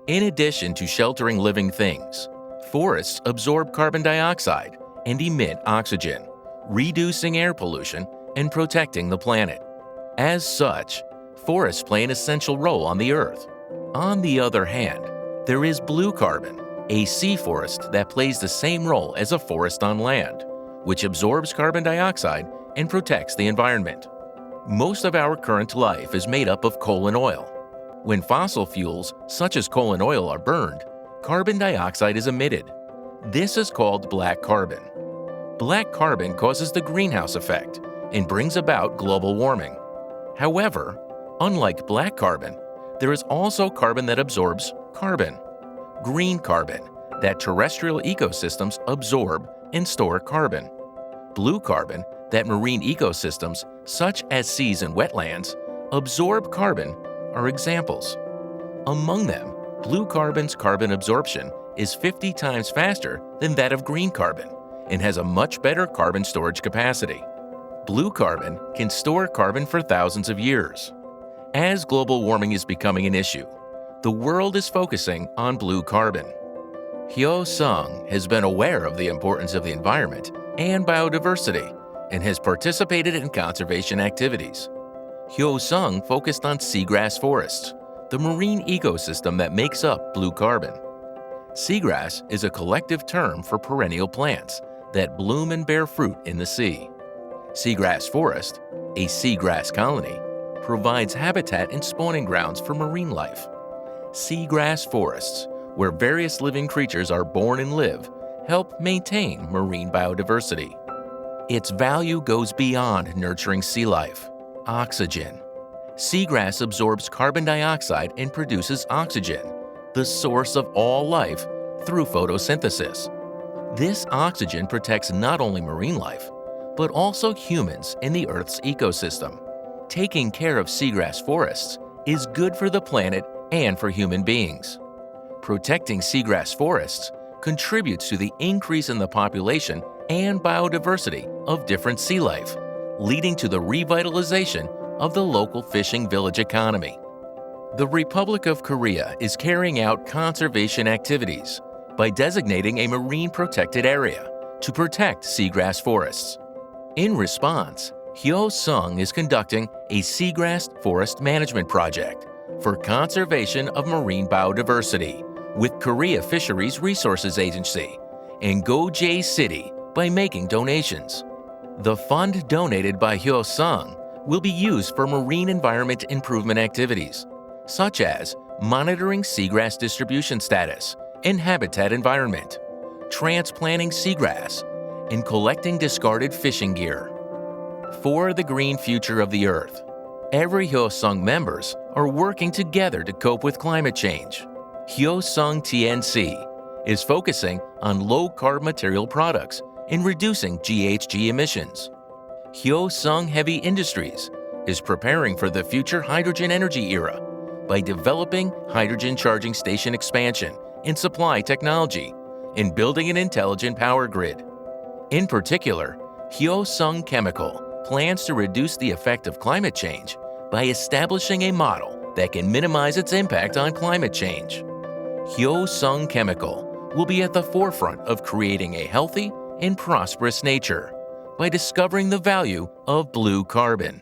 In addition to sheltering living things, forests absorb carbon dioxide and emit oxygen, reducing air pollution and protecting the planet. As such, forests play an essential role on the Earth. On the other hand, there is blue carbon, a sea forest that plays the same role as a forest on land, which absorbs carbon dioxide and protects the environment. Most of our current life is made up of coal and oil. When fossil fuels, such as coal and oil, are burned, carbon dioxide is emitted. This is called black carbon. Black carbon causes the greenhouse effect and brings about global warming. However, unlike black carbon, there is also carbon that absorbs carbon, green carbon, that terrestrial ecosystems absorb and store carbon, blue carbon, that marine ecosystems, such as seas and wetlands, absorb carbon, are examples. Among them, blue carbon's carbon absorption is 50 times faster than that of green carbon and has a much better carbon storage capacity. Blue carbon can store carbon for thousands of years. As global warming is becoming an issue, the world is focusing on blue carbon. Hyosung has been aware of the importance of the environment and biodiversity and has participated in conservation activities. Hyosung focused on seagrass forests, the marine ecosystem that makes up blue carbon. Seagrass is a collective term for perennial plants that bloom and bear fruit in the sea. Seagrass forest, a seagrass colony, provides habitat and spawning grounds for marine life. Seagrass forests, where various living creatures are born and live, help maintain marine biodiversity. Its value goes beyond nurturing sea life. Oxygen. Seagrass absorbs carbon dioxide and produces oxygen, the source of all life, through photosynthesis. This oxygen protects not only marine life, but also humans in the Earth's ecosystem. Taking care of seagrass forests is good for the planet and for human beings. Protecting seagrass forests contributes to the increase in the population and biodiversity of different sea life, leading to the revitalization of the local fishing village economy. The Republic of Korea is carrying out conservation activities by designating a marine protected area to protect seagrass forests. In response, Hyosung is conducting a seagrass forest management project for conservation of marine biodiversity with Korea Fisheries Resources Agency and Go-Jae City by making donations. The fund donated by Hyosung will be used for marine environment improvement activities, such as monitoring seagrass distribution status and habitat environment, transplanting seagrass, and collecting discarded fishing gear. For the green future of the Earth, every Hyosung members are working together to cope with climate change. Hyosung TNC is focusing on low-carb material products and reducing GHG emissions. Hyosung Heavy Industries is preparing for the future hydrogen energy era by developing hydrogen charging station expansion and supply technology and building an intelligent power grid. In particular, Hyosung Chemical plans to reduce the effect of climate change by establishing a model that can minimize its impact on climate change. Hyosung Chemical will be at the forefront of creating a healthy and prosperous nature by discovering the value of blue carbon.